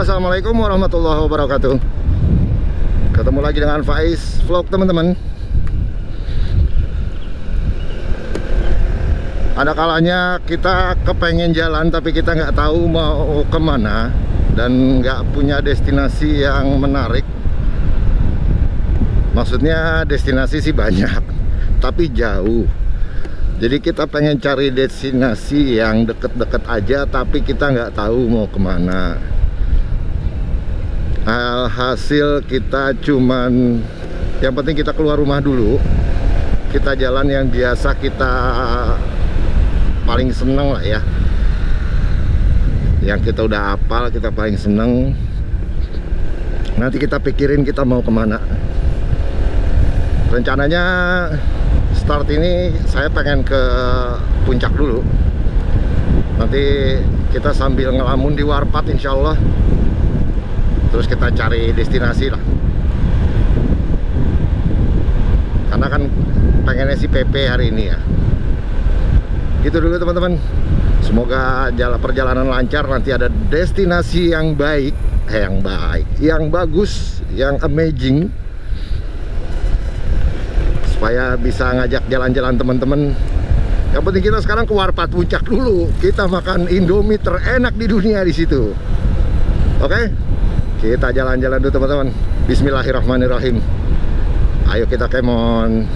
Assalamualaikum warahmatullahi wabarakatuh. Ketemu lagi dengan Faiz Vlog, teman-teman. Ada kalanya kita kepengen jalan tapi kita nggak tahu mau kemana dan nggak punya destinasi yang menarik. Maksudnya destinasi sih banyak tapi jauh. Jadi kita pengen cari destinasi yang deket-deket aja tapi kita nggak tahu mau kemana. Hasil kita cuman, yang penting kita keluar rumah dulu, kita jalan yang biasa kita paling seneng lah ya, yang kita udah hafal, kita paling seneng. Nanti kita pikirin kita mau kemana. Rencananya start ini saya pengen ke puncak dulu. Nanti kita sambil ngelamun di Warpat insya Allah. Terus kita cari destinasi lah. Karena kan pengennya si PP hari ini ya. Gitu dulu teman-teman. Semoga perjalanan lancar, nanti ada destinasi yang baik, yang bagus, yang amazing, supaya bisa ngajak jalan-jalan teman-teman. Yang penting kita sekarang ke Warpat Puncak dulu. Kita makan Indomie terenak di dunia di situ. Oke? Kita jalan-jalan dulu teman-teman. Bismillahirrahmanirrahim. Ayo kita kemon.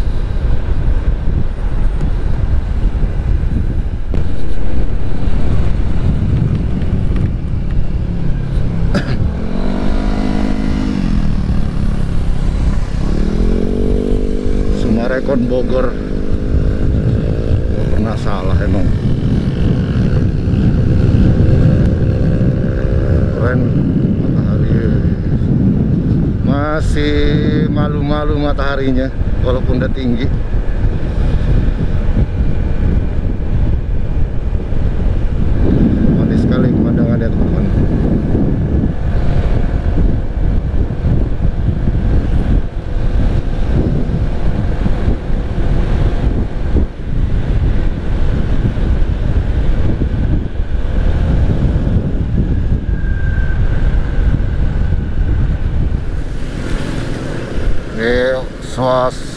Sumarekon Bogor. Gak pernah salah emang. Keren. Masih malu-malu mataharinya walaupun udah tinggi. Manis sekali pemandangannya teman-teman.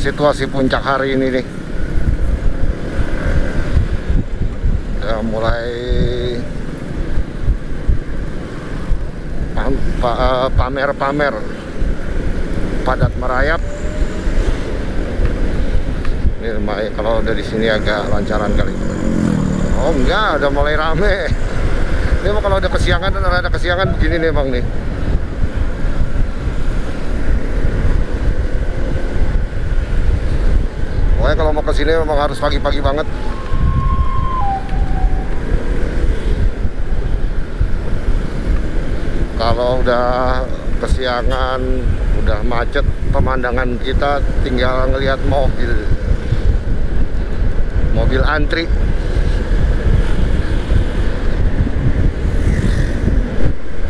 Situasi puncak hari ini nih, udah mulai pamer-pamer, padat merayap. Ini kalau dari sini agak lancaran kali. Oh enggak, udah mulai rame. Ini mah kalau ada kesiangan begini nih bang nih. Pokoknya kalau mau kesini memang harus pagi-pagi banget. Kalau udah kesiangan, udah macet, pemandangan kita tinggal ngelihat mobil antri.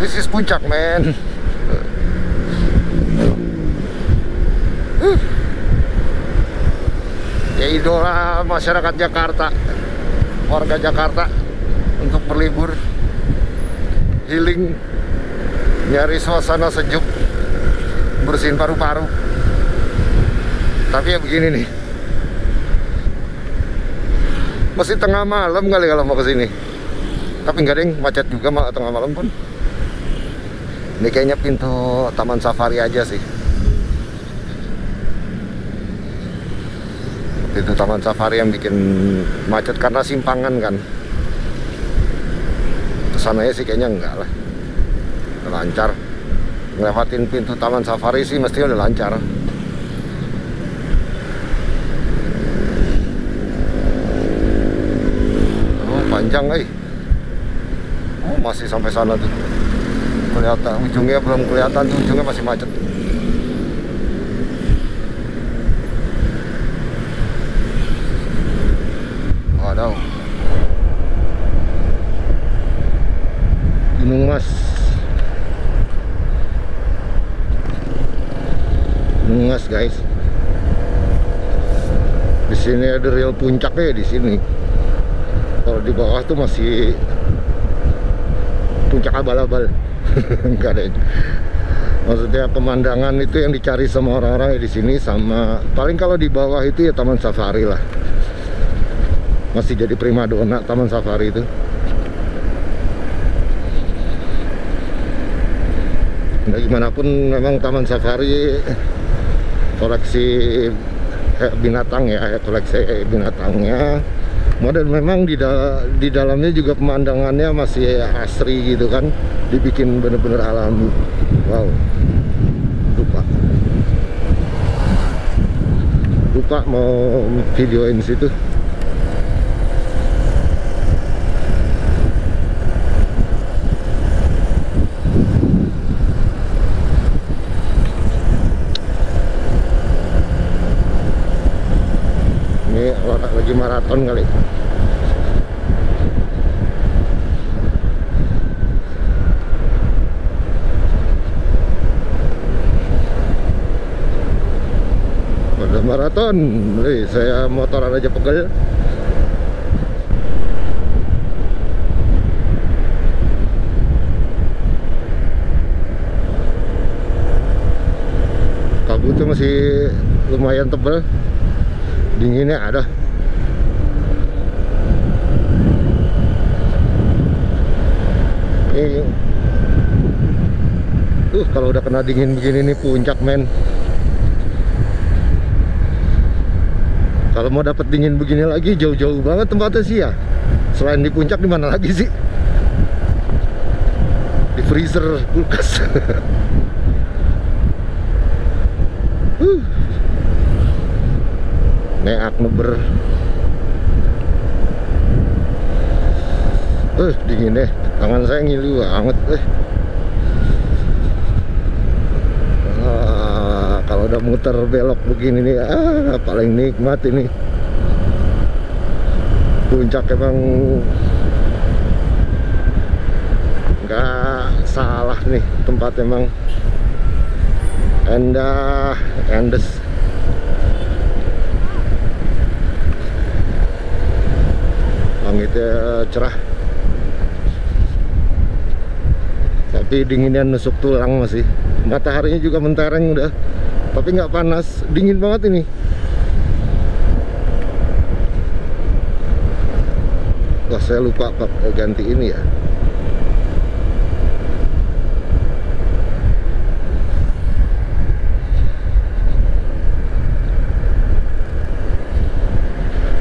This is Puncak, man. Ya idola masyarakat Jakarta, warga Jakarta untuk berlibur, healing, nyari suasana sejuk, bersihin paru-paru. Tapi ya begini nih, masih tengah malam kali kalau mau kesini. Tapi nggak ada yang macet juga tengah malam pun. Ini kayaknya pintu Taman Safari aja sih. Itu Taman Safari yang bikin macet karena simpangan kan. Kesananya sih kayaknya enggak lah, udah lancar. Ngelewatin pintu Taman Safari sih mesti udah lancar. Oh panjang Oh masih sampai sana tuh. Kelihatan ujungnya, belum kelihatan tuh ujungnya, masih macet. Waduh, Gunung Mas, guys. Di sini ada real puncaknya di sini. Kalau di bawah tuh masih puncak abal-abal. Enggak deh. Maksudnya pemandangan itu yang dicari sama orang-orang di sini, sama paling kalau di bawah itu ya taman safari lah. Masih jadi primadona taman safari itu. Nah, gimana pun memang taman safari koleksi binatang ya, koleksi binatangnya modern memang. Di dalamnya juga pemandangannya masih asri gitu kan, dibikin bener-bener alami. Wow, lupa mau videoin situ. Ini orang lagi maraton kali. Maraton, saya motoran aja pegel. Kabutnya masih lumayan tebal, dinginnya ada. Kalau udah kena dingin begini nih puncak men. Kalau mau dapet dingin begini lagi jauh-jauh banget tempatnya sih ya. Selain di puncak di mana lagi sih? Di freezer kulkas. Neak neber. Dingin deh. Tangan saya ngilu banget kalau udah muter belok begini nih, paling nikmat ini. Puncak emang nggak salah nih tempat, emang endes. Langitnya cerah, tapi dinginnya nusuk tulang masih. Mataharinya juga mentereng udah, tapi nggak panas, dingin banget ini. Wah, saya lupa ganti ini ya.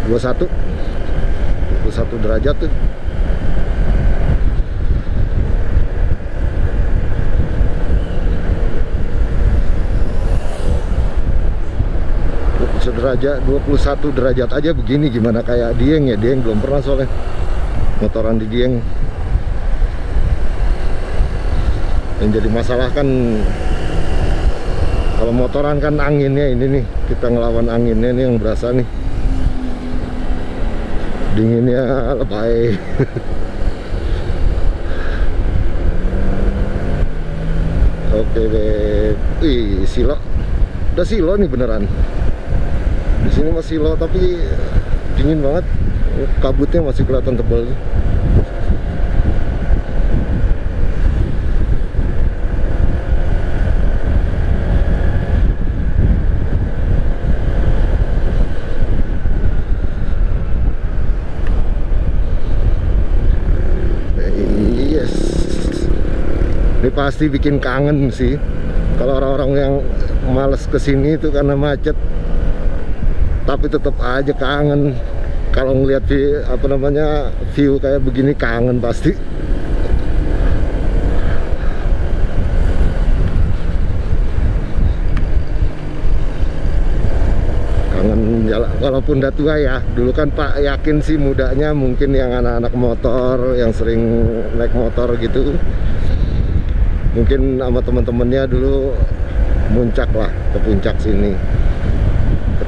Dua 21 derajat tuh. Derajat 21 derajat aja begini, gimana kayak Dieng ya. Dieng belum pernah soalnya motoran di Dieng. Yang jadi masalah kan kalau motoran kan anginnya ini nih, kita ngelawan anginnya nih yang berasa nih. Dinginnya lebay. Oke deh. Silo. Udah silo nih beneran. Di sini masih low tapi dingin banget, kabutnya masih kelihatan tebal. Yes, ini pasti bikin kangen sih. Kalau orang-orang yang males kesini itu karena macet, tapi tetap aja kangen. Kalau ngelihat view kayak begini kangen pasti. Kangen jalan, walaupun udah tua ya. Dulu kan Pak yakin sih mudanya mungkin yang anak-anak motor yang sering naik motor gitu, mungkin sama teman-temannya dulu muncak lah ke puncak sini.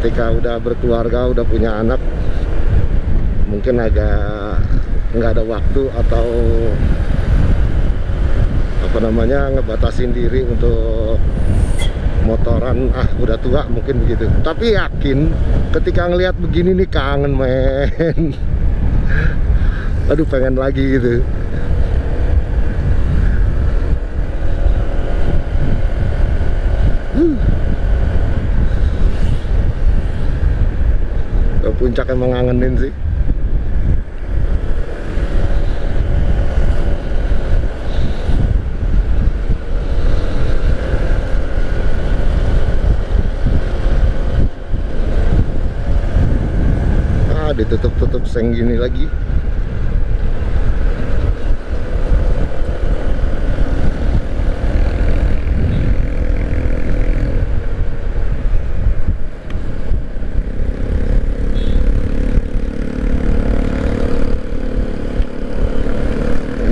Ketika udah berkeluarga, udah punya anak, mungkin agak nggak ada waktu atau ngebatasin diri untuk motoran. Udah tua mungkin begitu. Tapi yakin ketika ngelihat begini nih kangen men. Aduh, pengen lagi gitu. puncak emang ngangenin sih. Ditutup-tutup seng gini lagi.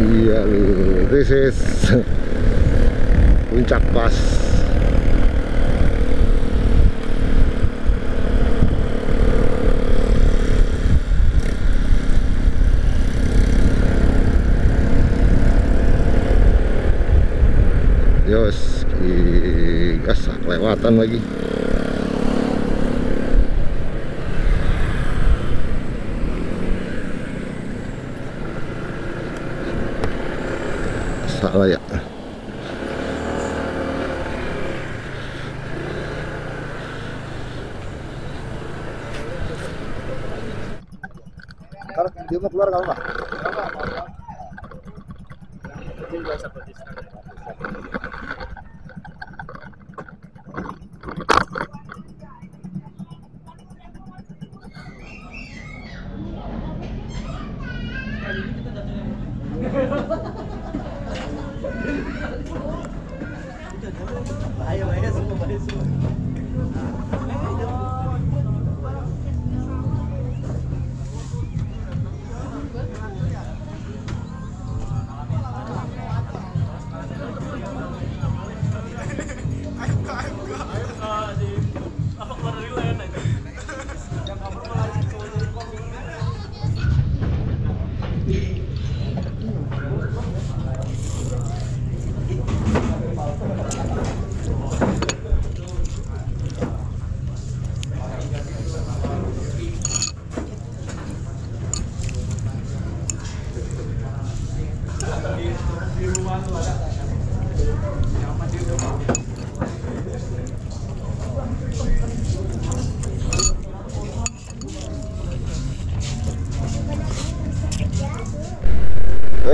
Iya lu, this is Puncak Pas. Yos, gas kelewatan lagi. Salah ya. Kalau dia mau keluar nggak apa? Bahaya semua, bahaya semua.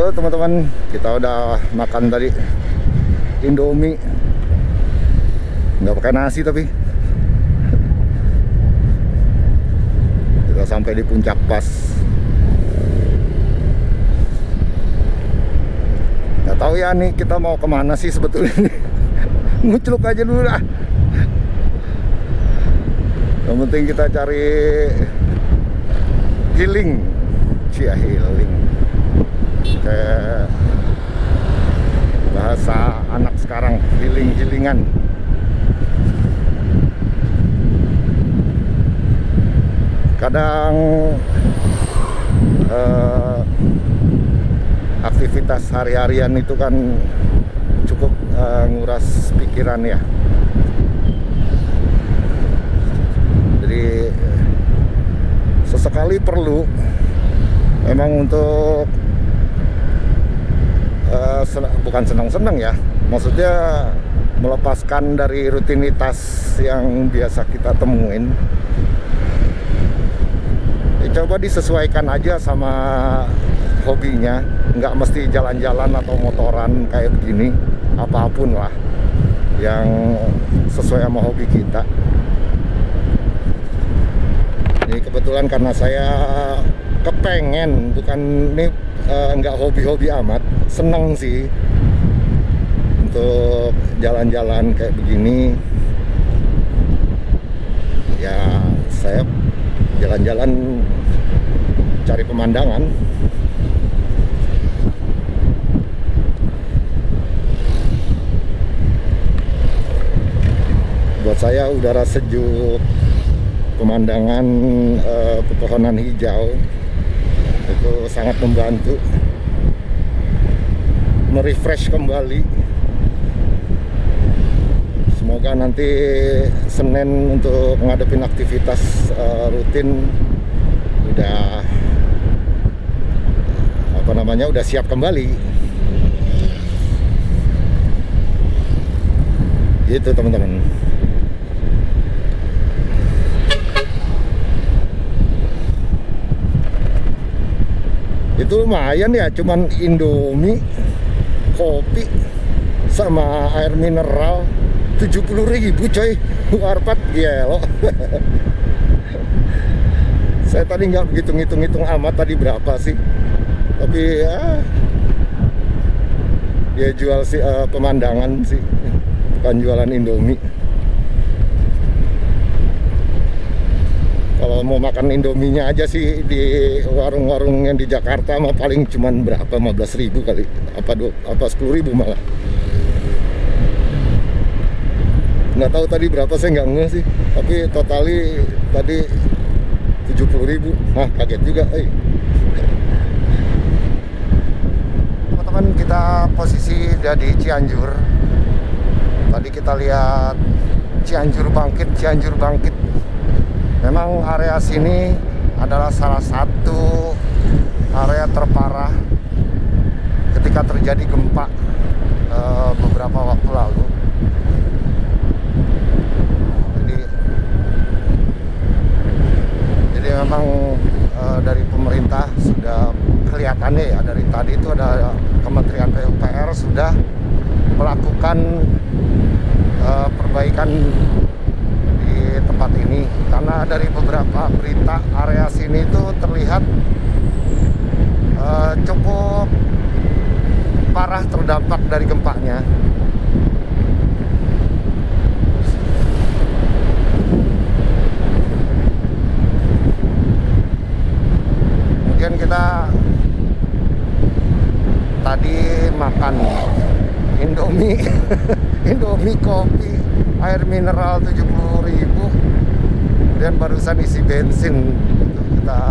Teman-teman, kita udah makan tadi Indomie, nggak pakai nasi tapi kita sampai di Puncak Pas. Nggak tahu ya nih kita mau kemana sih sebetulnya. Ngucluk aja dulu lah. Yang penting kita cari healing, healing. Kayak bahasa anak sekarang, healing-healingan. Kadang aktivitas hari-harian itu kan cukup nguras pikiran ya. Jadi sesekali perlu memang untuk bukan senang-senang ya, maksudnya melepaskan dari rutinitas yang biasa kita temuin. Coba disesuaikan aja sama hobinya, nggak mesti jalan-jalan atau motoran kayak begini, apapun lah yang sesuai sama hobi kita. Ini kebetulan karena saya kepengen, bukan nih nggak hobi-hobi amat, seneng sih untuk jalan-jalan kayak begini ya. Saya jalan-jalan cari pemandangan. Buat saya udara sejuk, pemandangan pepohonan hijau itu sangat membantu merefresh kembali. Semoga nanti Senin untuk ngadepin aktivitas rutin udah udah siap kembali. Gitu teman-teman. Itu lumayan ya, cuman Indomie, kopi, sama air mineral 70.000 coy. Warpat gelo. Saya tadi nggak begitu ngitung amat tadi berapa sih, tapi ya dia jual sih pemandangan sih, bukan jualan Indomie. Kalau mau makan Indominya aja sih di warung-warung yang di Jakarta mah paling cuman berapa, 15.000 kali, apa 10.000 malah. Nggak tahu tadi berapa, saya nggak ngeh sih, tapi totali tadi 70.000. Nah, kaget juga. Teman-teman, kita posisi di Cianjur. Tadi kita lihat Cianjur bangkit. Memang area sini adalah salah satu area terparah ketika terjadi gempa beberapa waktu lalu. Jadi memang dari pemerintah sudah kelihatannya ya, dari tadi itu ada Kementerian PUPR sudah melakukan perbaikan di tempat ini, karena dari beberapa berita area sini itu terlihat cukup parah terdampak dari gempanya. Kemudian kita tadi makan Indomie Indomie, kopi, air mineral 70.000. Kemudian barusan isi bensin, kita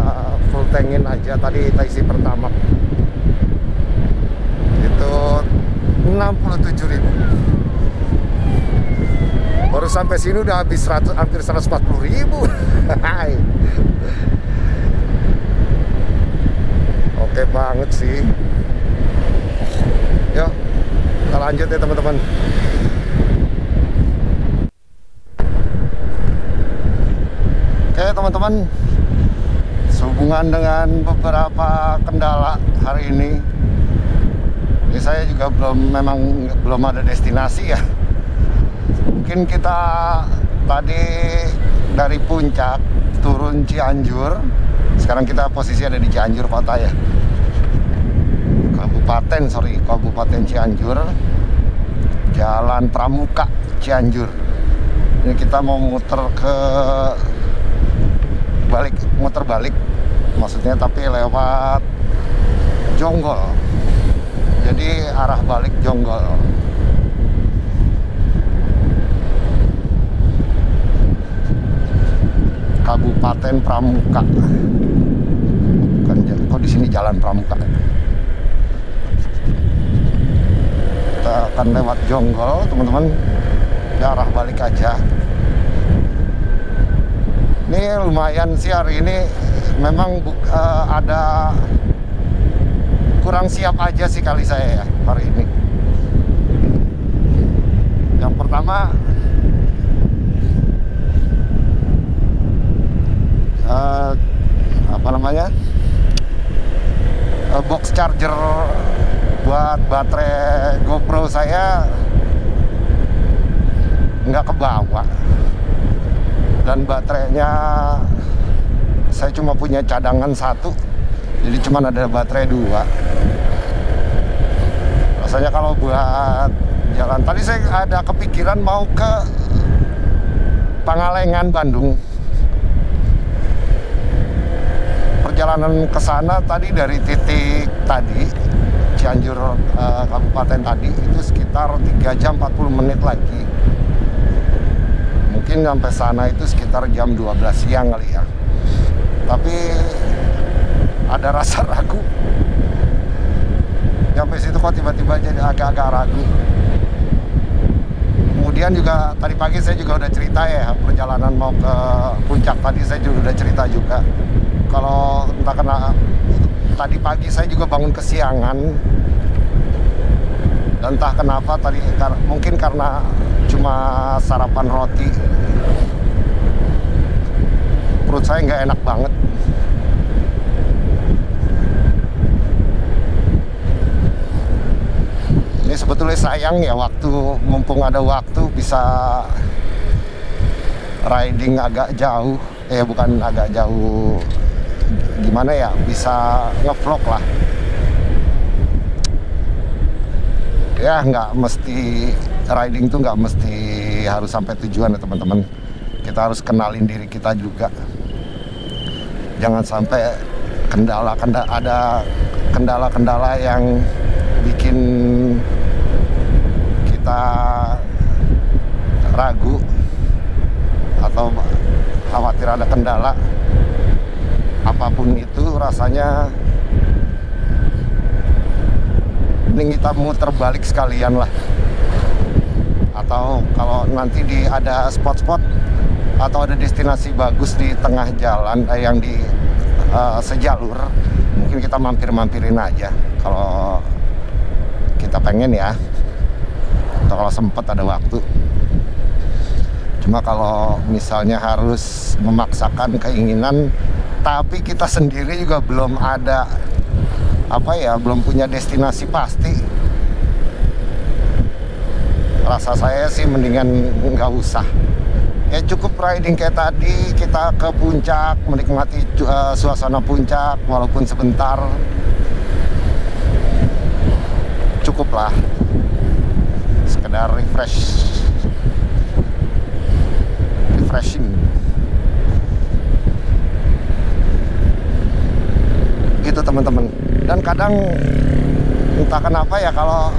full tankin aja. Tadi kita isi pertama itu 67.000. Baru sampai sini udah habis hampir 140.000. Oke banget sih. Yuk kita lanjut ya teman-teman. Oke teman-teman, sehubungan dengan beberapa kendala hari ini saya juga belum ada destinasi ya. Mungkin kita tadi dari puncak turun Cianjur, sekarang kita posisi ada di Cianjur kota ya, Kabupaten Cianjur, Jalan Pramuka Cianjur. Ini kita mau muter balik maksudnya, tapi lewat Jonggol, jadi arah balik Jonggol. Kabupaten Pramuka, bukan, kok di sini Jalan Pramuka. Kita akan lewat Jonggol teman-teman, arah balik aja. Ini lumayan sih hari ini, memang ada kurang siap aja sih kali saya ya hari ini. Yang pertama box charger buat baterai GoPro saya nggak kebawa, dan baterainya saya cuma punya cadangan 1, jadi cuma ada baterai 2. Rasanya kalau buat jalan, tadi saya ada kepikiran mau ke Pangalengan, Bandung. Perjalanan ke sana tadi dari titik tadi Cianjur kabupaten tadi itu sekitar 3 jam 40 menit lagi. Mungkin sampai sana itu sekitar jam 12 siang kali ya. Tapi ada rasa ragu. Sampai situ kok tiba-tiba jadi agak-agak ragu. Kemudian juga tadi pagi saya juga udah cerita ya, perjalanan mau ke puncak tadi saya juga udah cerita juga. Kalau entah kenapa tadi pagi saya juga bangun kesiangan, dan entah kenapa tadi mungkin karena cuma sarapan roti, perut saya nggak enak banget. Ini sebetulnya sayang ya, waktu mumpung ada waktu bisa riding agak jauh, bukan agak jauh, gimana ya, bisa ngevlog lah. Ya nggak mesti riding tuh nggak mesti harus sampai tujuan ya teman-teman. Kita harus kenalin diri kita juga. Jangan sampai ada kendala-kendala yang bikin kita ragu atau khawatir ada kendala. Apapun itu rasanya mending kita muter balik sekalian lah. Atau kalau nanti ada spot-spot atau ada destinasi bagus di tengah jalan yang di sejalur, mungkin kita mampir-mampirin aja kalau kita pengen ya, atau kalau sempat ada waktu. Cuma kalau misalnya harus memaksakan keinginan tapi kita sendiri juga belum ada belum punya destinasi pasti, rasa saya sih mendingan nggak usah. Ya cukup riding kayak tadi, kita ke puncak, menikmati suasana puncak walaupun sebentar, cukup lah, sekedar refreshing gitu teman-teman. Dan kadang entah kenapa ya, kalau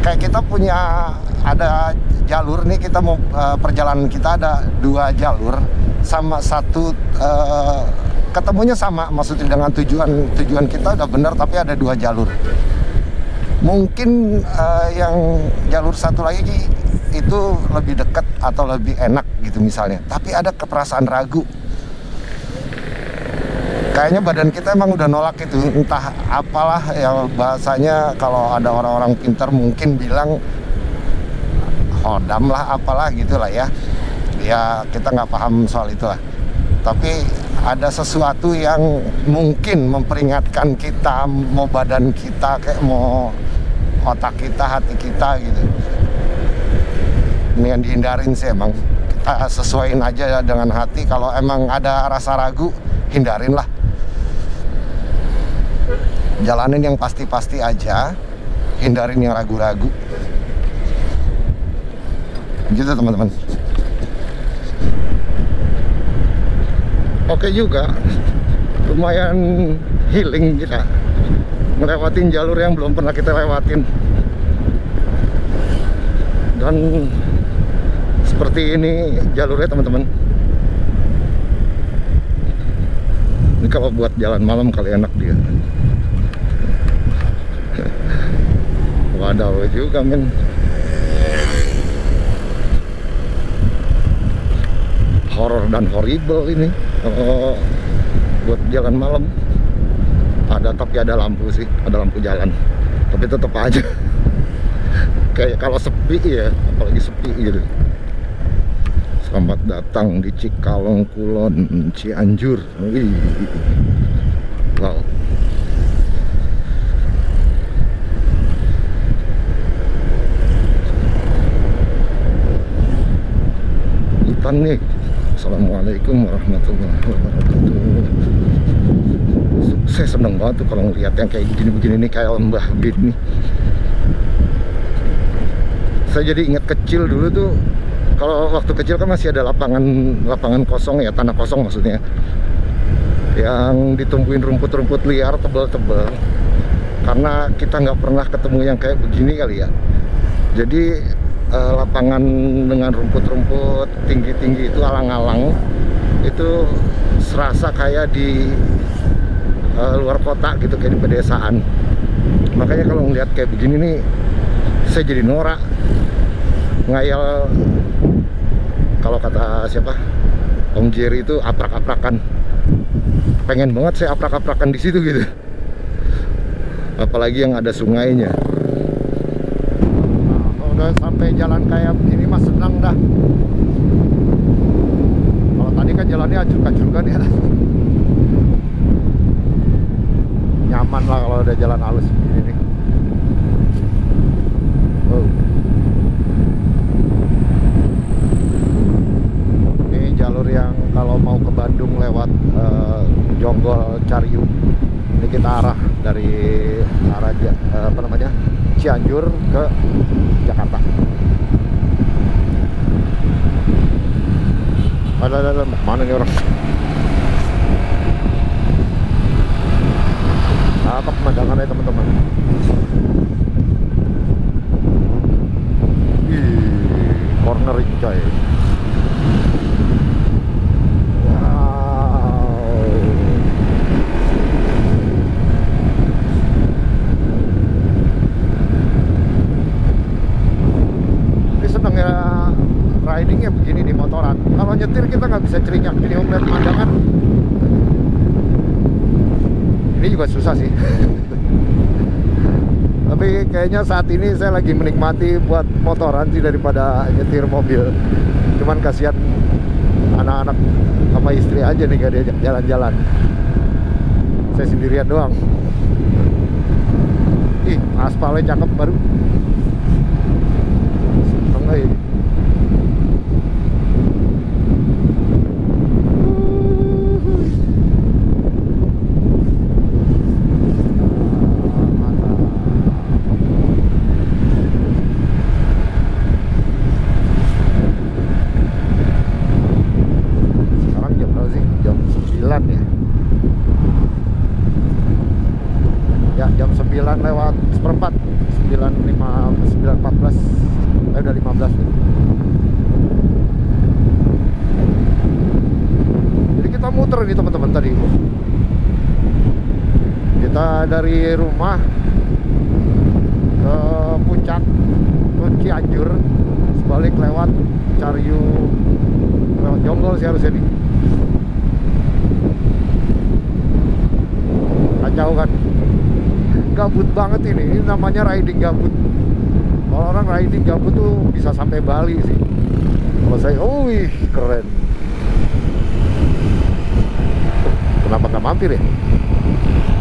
kayak kita punya ada jalur nih, kita mau perjalanan kita ada 2 jalur sama satu, ketemunya sama, maksudnya dengan tujuan kita udah benar tapi ada 2 jalur. Mungkin yang jalur satu lagi itu lebih dekat atau lebih enak gitu misalnya, tapi ada keperasaan ragu. Kayaknya badan kita emang udah nolak itu, entah apalah ya bahasanya. Kalau ada orang-orang pintar mungkin bilang hodam lah, apalah gitulah ya. Ya kita nggak paham soal itulah. Tapi ada sesuatu yang mungkin memperingatkan kita, mau badan kita kayak mau otak kita, hati kita gitu. Ini yang dihindarin sih emang. Kita sesuaiin aja dengan hati. Kalau emang ada rasa ragu, hindarin lah. Jalanin yang pasti-pasti aja, hindarin yang ragu-ragu. Gitu teman-teman. Oke juga, lumayan healing kita ngelewatin jalur yang belum pernah kita lewatin. Dan seperti ini jalurnya teman-teman. Ini kalau buat jalan malam kali enak dia. Wadaw juga men. Horor dan horrible ini buat jalan malam. Tapi ada lampu sih, ada lampu jalan, tapi tetap aja kayak kalau sepi ya, apalagi sepi gitu. Selamat datang di Cikalong, Kulon, Cianjur. Wow. Hutan nih. Assalamualaikum warahmatullahi wabarakatuh. Saya seneng banget tuh kalau ngeliat yang kayak begini-begini nih, kayak lembah begini. Saya jadi ingat kecil dulu tuh, kalau waktu kecil kan masih ada lapangan kosong ya, tanah kosong maksudnya, yang ditumbuhin rumput-rumput liar tebal-tebal. Karena kita nggak pernah ketemu yang kayak begini kali ya. Jadi lapangan dengan rumput-rumput tinggi-tinggi itu, alang-alang, itu serasa kayak di luar kota gitu, kayak di pedesaan. Makanya kalau ngeliat kayak begini nih, saya jadi norak, ngayal. Kalau kata siapa, Om Jerry itu aprak-aprakan. Pengen banget saya aprak-aprakan di situ gitu. Apalagi yang ada sungainya. Udah sampai jalan kayak begini mas senang dah. Kalau tadi kan jalannya acur-acurkan ya. Nyaman lah kalau ada jalan halus begini nih. Oh. Ini jalur yang kalau mau ke Bandung lewat Jonggol Cariu. Ini kita arah dari arah Cianjur ke Jakarta. Ada mana nih orang? Cakep pemandangannya teman-teman. Cornering coy. Wow. Ini seneng ya ridingnya begini di motoran. Kalau nyetir kita nggak bisa ceringak gini melihat pemandangan. Ini juga susah sih. Tapi kayaknya saat ini saya lagi menikmati buat motoran sih daripada nyetir mobil. Cuman kasihan anak-anak sama istri aja nih gak diajak jalan-jalan. Saya sendirian doang. Ih, aspalnya cakep baru. Seneng aja. Jam 9 lewat seperempat, 9.14, udah 15 nih. Jadi kita muter nih teman-teman tadi. Kita dari rumah ke puncak, ke Cianjur, sebalik lewat Cariu, lewat Jonggol sih harusnya nih. Kacau kan? Gabut banget ini namanya riding gabut. Kalau orang riding gabut tuh bisa sampai Bali sih. Kalau saya, wih keren. Kenapa nggak mampir ya?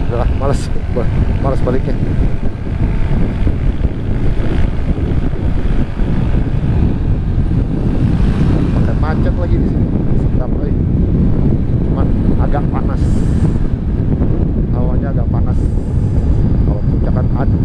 Udahlah, malas baliknya. Pakai macet lagi di sini. Sedap, cuman agak panas. Hawanya agak panas. Kalau puncak kan aduh.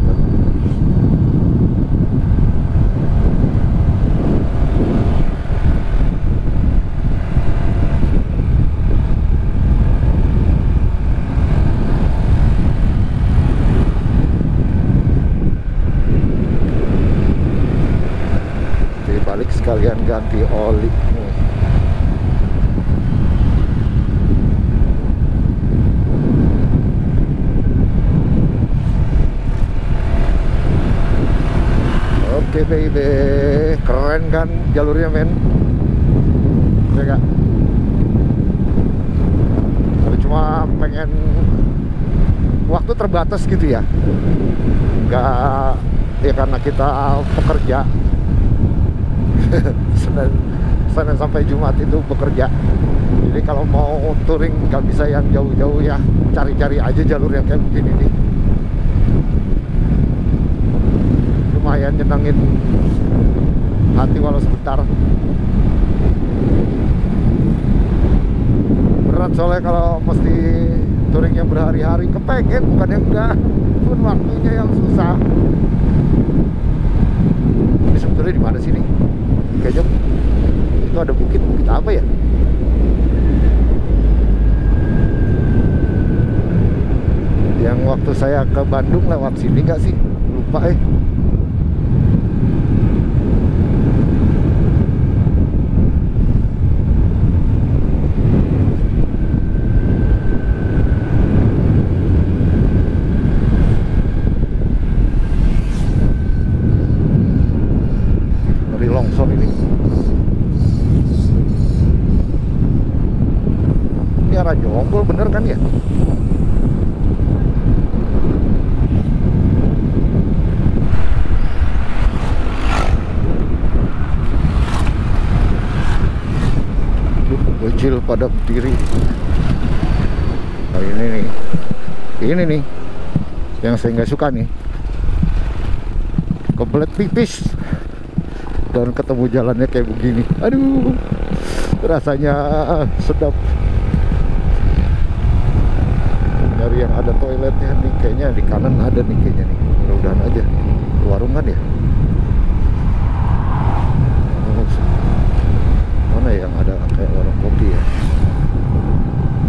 Jadi balik sekalian ganti oli. Oke baby, keren kan jalurnya men? Ya gak? Kalau cuma pengen waktu terbatas gitu ya, nggak ya karena kita pekerja. Senin sampai Jumat itu bekerja. Jadi kalau mau touring nggak bisa yang jauh-jauh ya, cari-cari aja jalur yang kayak begini nih. Lumayan nyenangin hati walau sebentar. Berat soalnya kalau mesti touring yang berhari-hari, kepengen bukan yang enggak, pun waktunya yang susah. Ini sebetulnya di mana sih nih? Kayaknya itu ada bukit apa ya? Yang waktu saya ke Bandung lewat sini nggak sih? Lupa Dari longsor ini. Ini arah Jonggol bener kan ya? Bocil pada berdiri. Nah, ini nih yang saya nggak suka nih. kebelet pipis dan ketemu jalannya kayak begini. Aduh, rasanya sedap. Dari yang ada toiletnya nih, kayaknya di kanan ada nih kayaknya nih. Mudah-mudahan aja. Warung kan ya? Mana yang ada kayak warung kopi ya?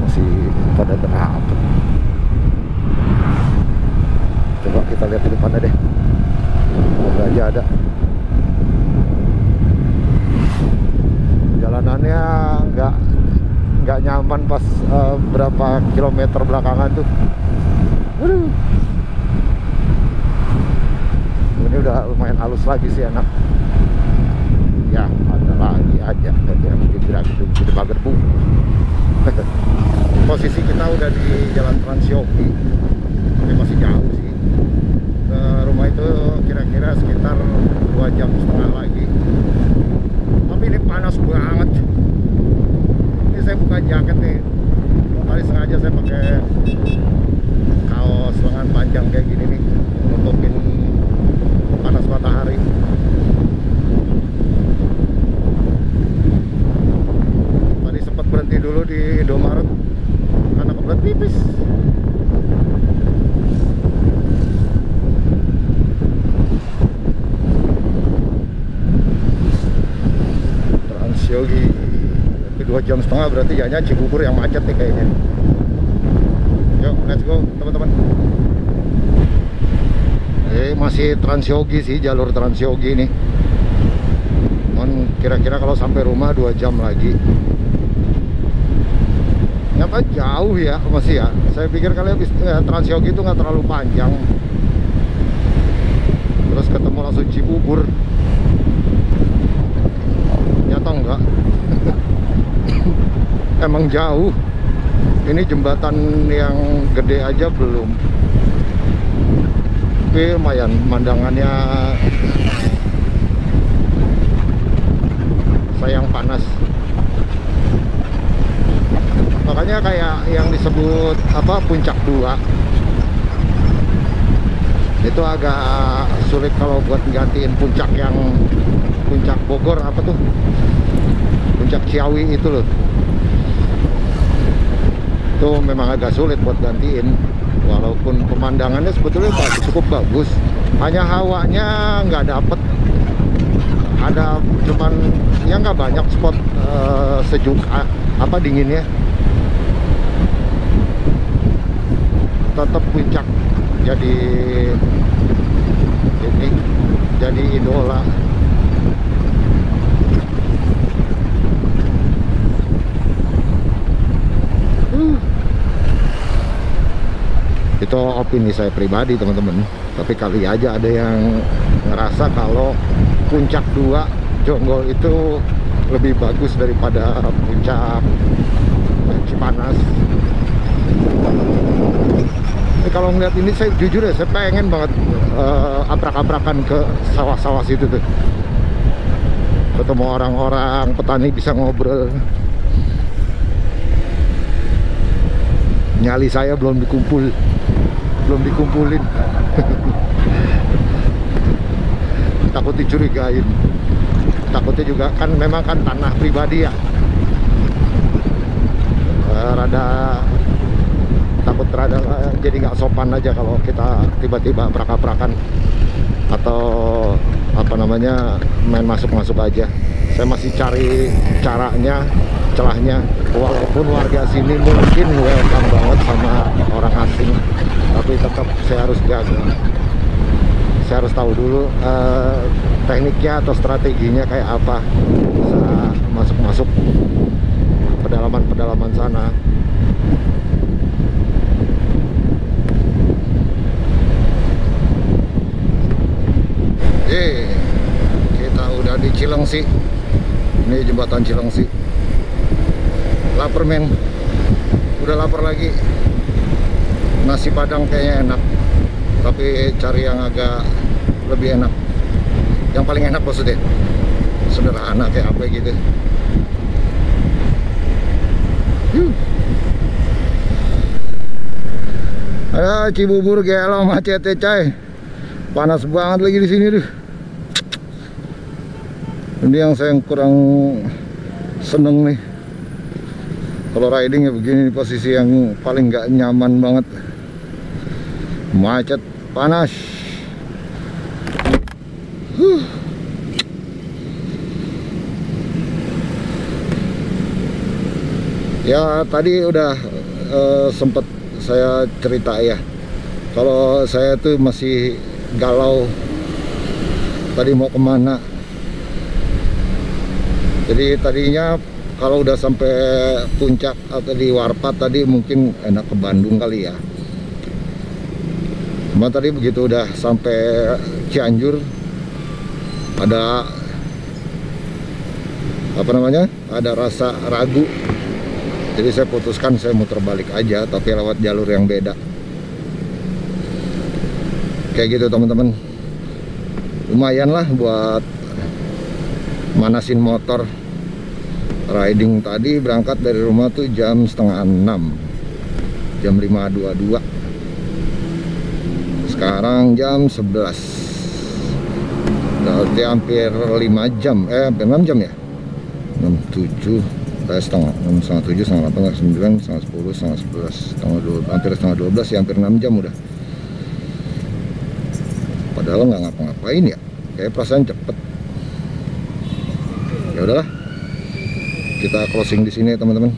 Masih pada berapat. Coba kita lihat di depannya deh. Semoga aja ada. Jalanannya nggak nyaman pas berapa kilometer belakangan tuh. Aduh. Ini udah lumayan halus lagi sih, enak. Ya, ada lagi aja yang di Magerbung. Posisi kita udah di Jalan Trans Yogi. Tapi masih jauh sih. Ke rumah itu kira-kira sekitar 2,5 jam lagi. Tapi ini panas banget. Ini saya buka jaket nih. Tadi sengaja saya pakai kaos lengan panjang kayak gini nih, nutupin panas matahari. Tadi sempat berhenti dulu di Indomaret karena kebelet pipis. Trans Yogi 2,5 jam berarti jadinya Cibubur yang macet nih kayaknya. Yuk, let's go teman-teman. Masih Trans Yogi sih, jalur Trans Yogi nih. Kira-kira kalau sampai rumah 2 jam lagi. Nyata jauh ya masih ya. Saya pikir kalian Trans Yogi itu nggak terlalu panjang. Terus ketemu langsung Cibubur. Nyata enggak. Emang jauh. Ini jembatan yang gede aja belum. Tapi lumayan pemandangannya. Sayang panas. Makanya kayak yang disebut apa Puncak 2 itu agak sulit kalau buat gantiin puncak yang Puncak Bogor apa tuh, Puncak Ciawi itu loh. Itu memang agak sulit buat gantiin. Walaupun pemandangannya sebetulnya cukup bagus, hanya hawanya nggak dapet. Ada cuman ya nggak banyak spot sejuk apa dinginnya. Tetap puncak jadi idola. Itu opini saya pribadi teman-teman, tapi kali aja ada yang ngerasa kalau Puncak 2 Jonggol itu lebih bagus daripada Puncak Cipanas. Kalau ngeliat ini saya jujur ya, saya pengen banget abrak-abrakan ke sawah-sawah situ tuh, ketemu orang-orang petani, bisa ngobrol. Nyali saya belum dikumpulin. Takut dicurigain. Takutnya juga kan memang kan tanah pribadi ya. Takut jadi nggak sopan aja kalau kita tiba-tiba abrak-abrakan atau apa namanya main masuk-masuk aja. Saya masih cari caranya, celahnya. Walaupun warga sini mungkin welcome banget sama orang asing, tapi tetap saya harus jaga. Saya harus tahu dulu tekniknya atau strateginya kayak apa, bisa masuk-masuk pedalaman sana. Kita udah di Cilengsi. Ini jembatan Cilengsi. Lapar men, udah lapar lagi. Nasi Padang kayaknya enak, tapi cari yang agak lebih enak. Yang paling enak maksudnya sederhana kayak apa gitu. Ada Cibubur gelo macet coy. Panas banget lagi di sini tuh. Ini yang saya kurang seneng nih. Kalau riding ya begini, posisi yang paling nggak nyaman banget. Macet, panas. Ya tadi udah sempet saya cerita ya, kalau saya tuh masih galau tadi mau kemana. Jadi tadinya kalau udah sampai puncak atau di Warpat tadi mungkin enak ke Bandung kali ya. Cuma tadi begitu udah sampai Cianjur ada apa namanya, ada rasa ragu. Jadi saya putuskan saya muter balik aja, tapi lewat jalur yang beda. Kayak gitu teman-teman. Lumayan lah buat manasin motor. Riding tadi berangkat dari rumah tuh jam setengah 6, jam 5.22. Sekarang jam 11. Berarti hampir 5 jam, hampir 6 jam ya. 6, 7, setengah 6, setengah 7, setengah 8, setengah 9, setengah 10, setengah 11, setengah 12, hampir setengah 12 ya, hampir 6 jam udah. Padahal nggak ngapa-ngapain ya, kayak perasaan cepet. Ya udahlah, kita closing di sini ya teman-teman.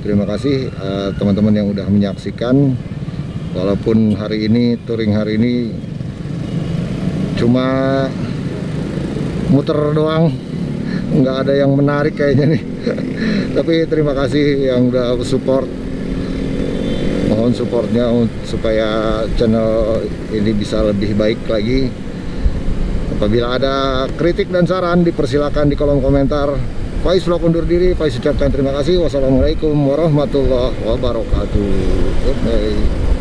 Terima kasih teman-teman yang udah menyaksikan. Walaupun hari ini touring hari ini cuma muter doang, nggak ada yang menarik kayaknya nih. Tapi terima kasih yang udah support. Mohon supportnya supaya channel ini bisa lebih baik lagi. Apabila ada kritik dan saran dipersilakan di kolom komentar. Faiz vlog undur diri. Faiz ucapkan terima kasih. Wassalamualaikum warahmatullahi wabarakatuh. Bye.